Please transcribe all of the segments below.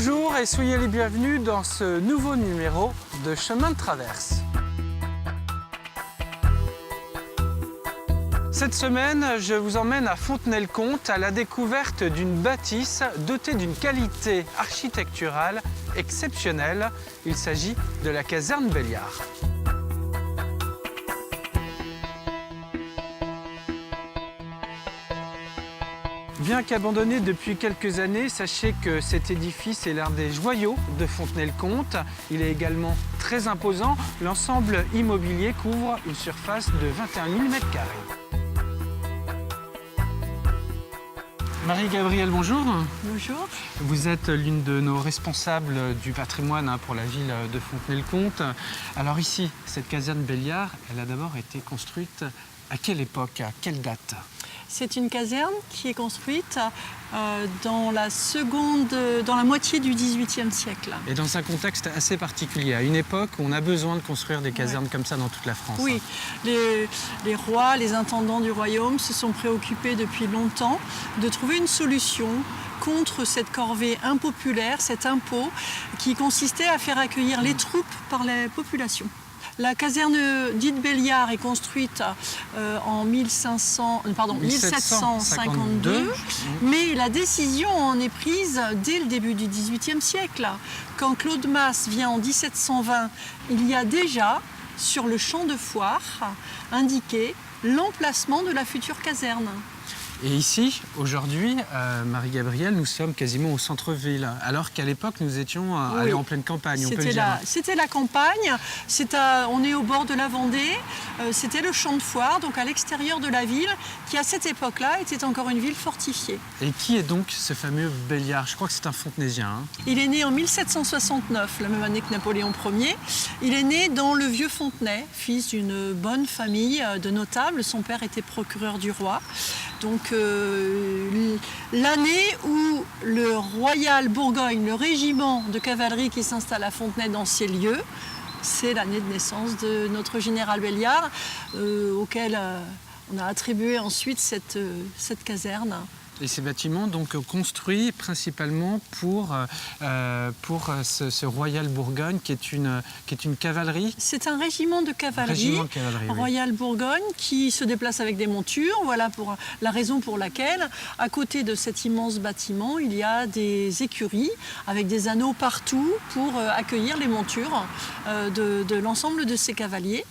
Bonjour et soyez les bienvenus dans ce nouveau numéro de Chemin de Traverse. Cette semaine, je vous emmène à Fontenay-le-Comte à la découverte d'une bâtisse dotée d'une qualité architecturale exceptionnelle. Il s'agit de la caserne Belliard. Bien qu'abandonné depuis quelques années, sachez que cet édifice est l'un des joyaux de Fontenay-le-Comte. Il est également très imposant. L'ensemble immobilier couvre une surface de 21 000 m². Marie-Gabrielle, bonjour. Bonjour. Vous êtes l'une de nos responsables du patrimoine pour la ville de Fontenay-le-Comte. Alors ici, cette caserne Belliard, elle a d'abord été construite à quelle époque, à quelle date ? C'est une caserne qui est construite dans la moitié du XVIIIe siècle. Et dans un contexte assez particulier, à une époque où on a besoin de construire des casernes comme ça dans toute la France. Oui, les rois, les intendants du royaume se sont préoccupés depuis longtemps de trouver une solution contre cette corvée impopulaire, cet impôt qui consistait à faire accueillir les troupes par les populations. La caserne dite Belliard est construite en 1752, mais la décision en est prise dès le début du XVIIIe siècle. Quand Claude Masse vient en 1720, il y a déjà, sur le champ de foire, indiqué l'emplacement de la future caserne. Et ici, aujourd'hui, Marie-Gabrielle, nous sommes quasiment au centre-ville, alors qu'à l'époque, nous étions allés en pleine campagne, on peut le dire. C'était la campagne, on est au bord de la Vendée, c'était le champ de foire, donc à l'extérieur de la ville, qui à cette époque-là était encore une ville fortifiée. Et qui est donc ce fameux Belliard? Je crois que c'est un Fontenaisien. Hein. Il est né en 1769, la même année que Napoléon Ier. Il est né dans le vieux Fontenay, fils d'une bonne famille de notables. Son père était procureur du roi. Donc l'année où le Royal Bourgogne, le régiment de cavalerie qui s'installe à Fontenay dans ces lieux, c'est l'année de naissance de notre général Belliard, auquel on a attribué ensuite cette caserne. Et ces bâtiments donc construits principalement pour ce Royal Bourgogne qui est une cavalerie. C'est un régiment de cavalerie, Royal Bourgogne, qui se déplace avec des montures. Voilà pour la raison pour laquelle, à côté de cet immense bâtiment, il y a des écuries avec des anneaux partout pour accueillir les montures de l'ensemble de ces cavaliers.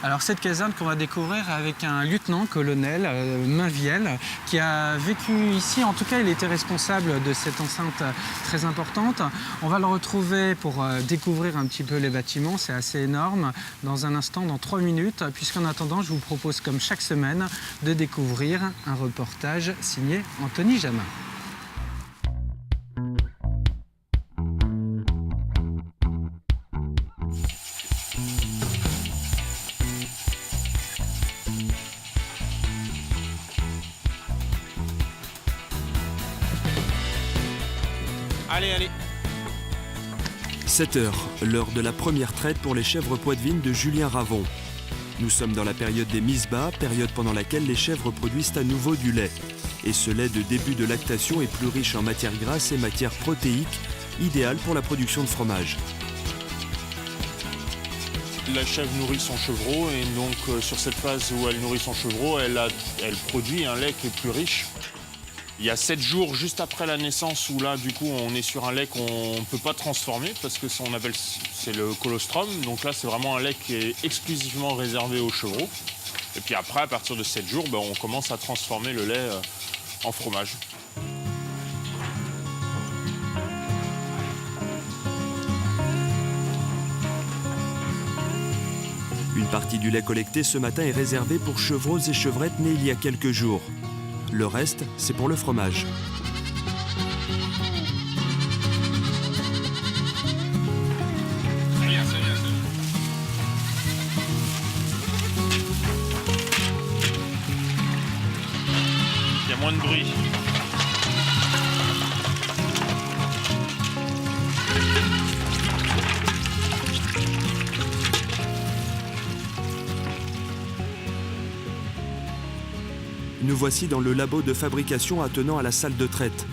Alors cette caserne qu'on va découvrir avec un lieutenant-colonel Mainviel qui a vécu ici, en tout cas il était responsable de cette enceinte très importante. On va le retrouver pour découvrir un petit peu les bâtiments, c'est assez énorme, dans un instant, dans 3 minutes, puisqu'en attendant je vous propose comme chaque semaine de découvrir un reportage signé Anthony Jamin. Allez. 7 heures, l'heure de la première traite pour les chèvres poitevines de Julien Ravon. Nous sommes dans la période des mises bas, période pendant laquelle les chèvres produisent à nouveau du lait. Et ce lait de début de lactation est plus riche en matières grasses et matières protéiques, idéal pour la production de fromage. La chèvre nourrit son chevreau et donc sur cette phase où elle nourrit son chevreau, elle produit un lait qui est plus riche. Il y a 7 jours juste après la naissance où là, du coup, on est sur un lait qu'on ne peut pas transformer parce que c'est le colostrum. Donc là, c'est vraiment un lait qui est exclusivement réservé aux chevreaux. Et puis après, à partir de 7 jours, on commence à transformer le lait en fromage. Une partie du lait collecté ce matin est réservée pour chevreaux et chevrettes nés il y a quelques jours. Le reste, c'est pour le fromage. C'est bien. Il y a moins de bruit. Nous voici dans le labo de fabrication attenant à la salle de traite.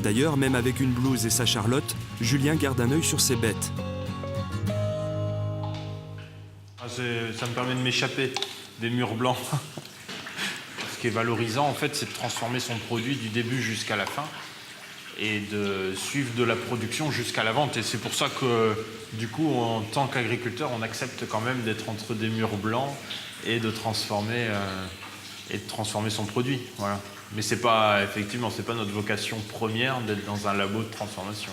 D'ailleurs, même avec une blouse et sa charlotte, Julien garde un œil sur ses bêtes. Ça me permet de m'échapper des murs blancs. Ce qui est valorisant, en fait, c'est de transformer son produit du début jusqu'à la fin et de suivre de la production jusqu'à la vente. Et c'est pour ça que, du coup, en tant qu'agriculteur, on accepte quand même d'être entre des murs blancs et de transformer son produit. Voilà. Mais c'est pas, effectivement, c'est pas notre vocation première d'être dans un labo de transformation.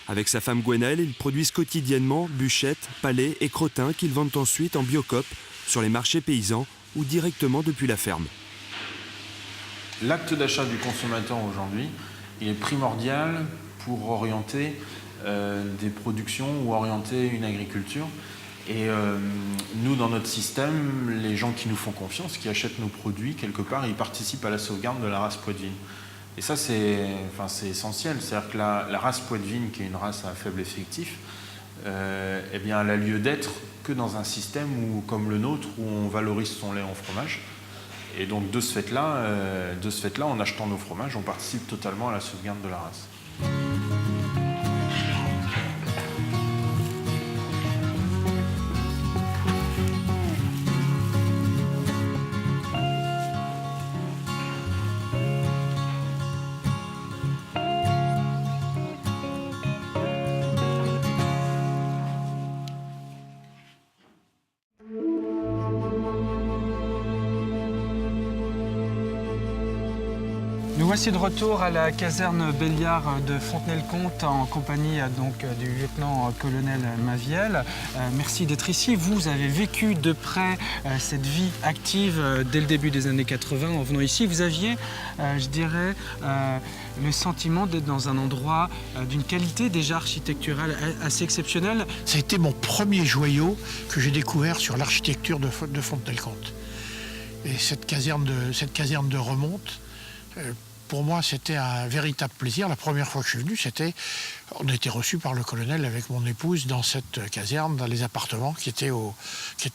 Avec sa femme Gwenaëlle, ils produisent quotidiennement bûchettes, palets et crottins qu'ils vendent ensuite en biocoop sur les marchés paysans ou directement depuis la ferme. L'acte d'achat du consommateur aujourd'hui, il est primordial pour orienter des productions ou orienter une agriculture. Et nous, dans notre système, les gens qui nous font confiance, qui achètent nos produits, quelque part, ils participent à la sauvegarde de la race poitevine. Et ça, c'est essentiel. C'est-à-dire que la race poitevine, qui est une race à faible effectif, eh bien, elle a lieu d'être que dans un système comme le nôtre, où on valorise son lait en fromage. Et donc, de ce fait-là, en achetant nos fromages, on participe totalement à la sauvegarde de la race. Nous voici de retour à la caserne Belliard de Fontenay-le-Comte en compagnie donc du lieutenant-colonel Maviel. Merci d'être ici. Vous avez vécu de près cette vie active dès le début des années 80 en venant ici. Vous aviez, je dirais, le sentiment d'être dans un endroit d'une qualité déjà architecturale assez exceptionnelle. Ça a été mon premier joyau que j'ai découvert sur l'architecture de Fontenay-le-Comte. Et cette caserne de remonte, pour moi, c'était un véritable plaisir. La première fois que je suis venu, on a été reçus par le colonel avec mon épouse dans cette caserne, dans les appartements qui étaient au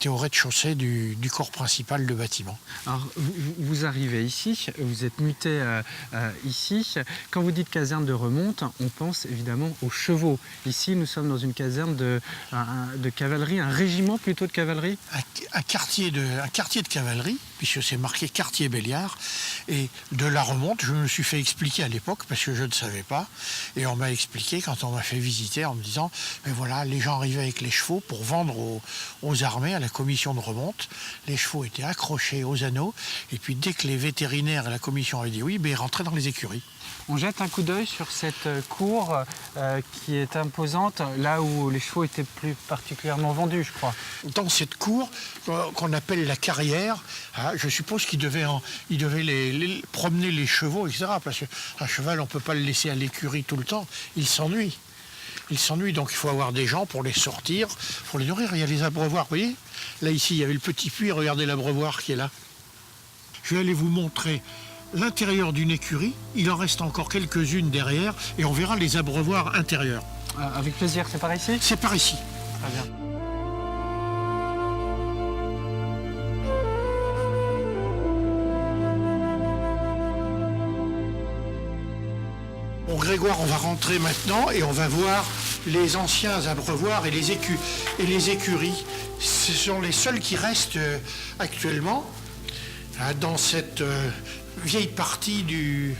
rez-de-chaussée du corps principal de bâtiment. Alors, vous arrivez ici, vous êtes muté ici. Quand vous dites caserne de remonte, on pense évidemment aux chevaux. Ici, nous sommes dans une caserne de cavalerie, un régiment plutôt de cavalerie. Un quartier de cavalerie, puisque c'est marqué quartier Belliard. Et de la remonte, je me suis fait expliquer à l'époque, parce que je ne savais pas. Et on m'a expliqué quand on m'a fait visiter en me disant, mais voilà, les gens arrivaient avec les chevaux pour vendre aux armées, à la commission de remonte. Les chevaux étaient accrochés aux anneaux. Et puis dès que les vétérinaires et la commission avaient dit oui, ils rentraient dans les écuries. On jette un coup d'œil sur cette cour qui est imposante, là où les chevaux étaient plus particulièrement vendus, je crois. Dans cette cour, qu'on appelle la carrière, je suppose qu'ils devaient promener les chevaux, etc. Parce qu'un cheval, on ne peut pas le laisser à l'écurie tout le temps, il s'ennuie. Donc il faut avoir des gens pour les sortir, pour les nourrir. Il y a les abreuvoirs, vous voyez? Là, ici, il y avait le petit puits, regardez l'abreuvoir qui est là. Je vais aller vous montrer l'intérieur d'une écurie, il en reste encore quelques-unes derrière et on verra les abreuvoirs intérieurs. Avec plaisir, c'est par ici? C'est par ici. Très bien. Bon, Grégoire, on va rentrer maintenant et on va voir les anciens abreuvoirs et les écuries. Ce sont les seuls qui restent actuellement dans cette vieille partie du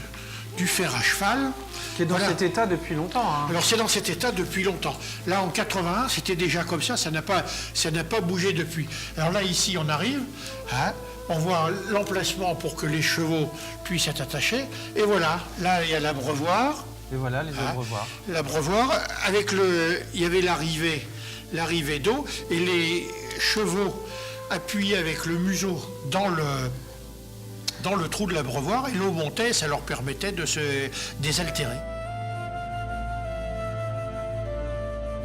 fer à cheval. Qui est dans cet état depuis longtemps. Hein. Alors c'est dans cet état depuis longtemps. Là en 81, c'était déjà comme ça n'a pas bougé depuis. Alors là ici on arrive, on voit l'emplacement pour que les chevaux puissent être attachés. Et voilà, là il y a l'abreuvoir. Et voilà les abreuvoirs. L'abreuvoir, il y avait l'arrivée d'eau et les chevaux appuyés avec le museau dans le trou de l'abreuvoir et l'eau montait, ça leur permettait de se désaltérer.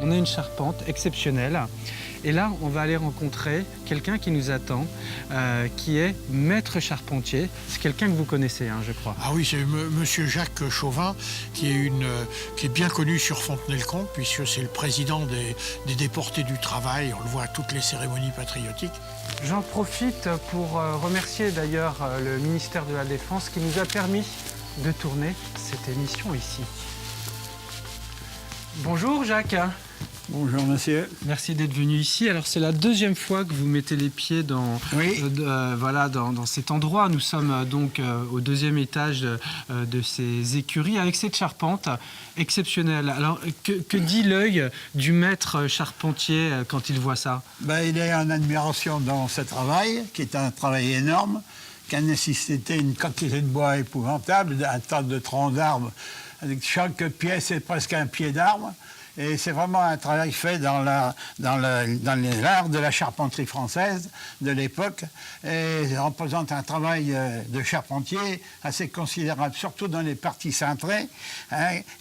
On a une charpente exceptionnelle et là on va aller rencontrer quelqu'un qui nous attend, qui est maître charpentier. C'est quelqu'un que vous connaissez, hein, je crois. Ah oui, c'est monsieur Jacques Chauvin qui est bien connu sur Fontenay-le-Comte puisque c'est le président des déportés du travail, on le voit à toutes les cérémonies patriotiques. J'en profite pour remercier d'ailleurs le ministère de la Défense qui nous a permis de tourner cette émission ici. Bonjour Jacques. Bonjour monsieur. Merci d'être venu ici. Alors c'est la deuxième fois que vous mettez les pieds dans, Oui. voilà, dans cet endroit. Nous sommes donc au deuxième étage de ces écuries avec cette charpente exceptionnelle. Alors que dit l'œil du maître charpentier quand il voit ça? Il est en admiration dans ce travail, qui est un travail énorme, qui a nécessité une quantité de bois épouvantable, un tas de troncs d'arbres. Chaque pièce est presque un pied d'arbre. Et c'est vraiment un travail fait dans l'art de la charpenterie française de l'époque. Et ça représente un travail de charpentier assez considérable, surtout dans les parties cintrées,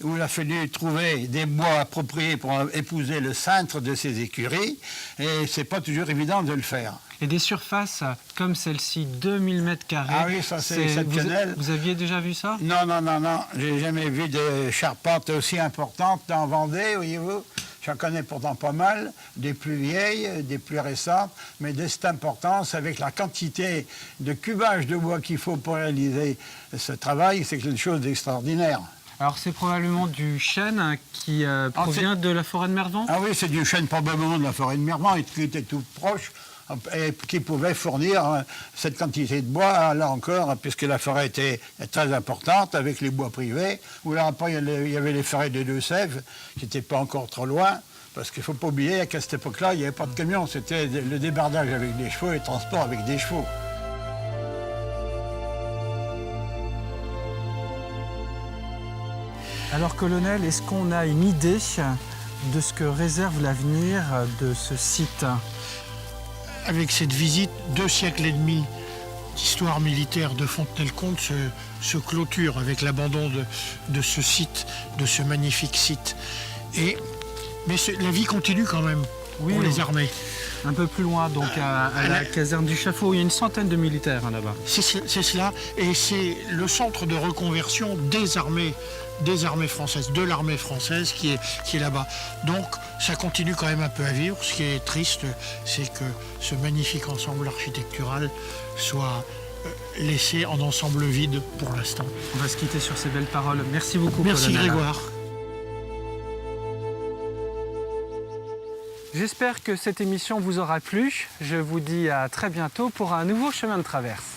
où il a fallu trouver des bois appropriés pour épouser le cintre de ces écuries. Et c'est pas toujours évident de le faire. Et des surfaces comme celle-ci, 2000 mètres carrés. Ah oui, ça c'est exceptionnel. Vous aviez déjà vu ça? Non. J'ai jamais vu de charpente aussi importante en Vendée, voyez-vous. J'en connais pourtant pas mal, des plus vieilles, des plus récentes, mais de cette importance, avec la quantité de cubage de bois qu'il faut pour réaliser ce travail, c'est quelque chose d'extraordinaire. Alors c'est probablement du chêne qui provient de la forêt de Mervan? Ah oui, c'est du chêne probablement de la forêt de Mervan, qui était tout proche, et qui pouvait fournir cette quantité de bois, là encore, puisque la forêt était très importante, avec les bois privés, où là après il y avait les forêts des Deux-Sèvres, qui n'étaient pas encore trop loin, parce qu'il ne faut pas oublier qu'à cette époque-là, il n'y avait pas de camion, c'était le débardage avec des chevaux et le transport avec des chevaux. Alors colonel, est-ce qu'on a une idée de ce que réserve l'avenir de ce site? Avec cette visite, 2 siècles et demi d'histoire militaire de Fontenay-le-Comte se clôture avec l'abandon de ce site, de ce magnifique site. Mais la vie continue quand même pour les armées. Un peu plus loin, donc à la caserne du Chaffaut, il y a une centaine de militaires là-bas. C'est cela, et c'est le centre de reconversion des armées françaises, de l'armée française qui est là-bas. Donc ça continue quand même un peu à vivre. Ce qui est triste, c'est que ce magnifique ensemble architectural soit laissé en ensemble vide pour l'instant. On va se quitter sur ces belles paroles. Merci beaucoup, Merci colonel. Grégoire. J'espère que cette émission vous aura plu. Je vous dis à très bientôt pour un nouveau chemin de traverse.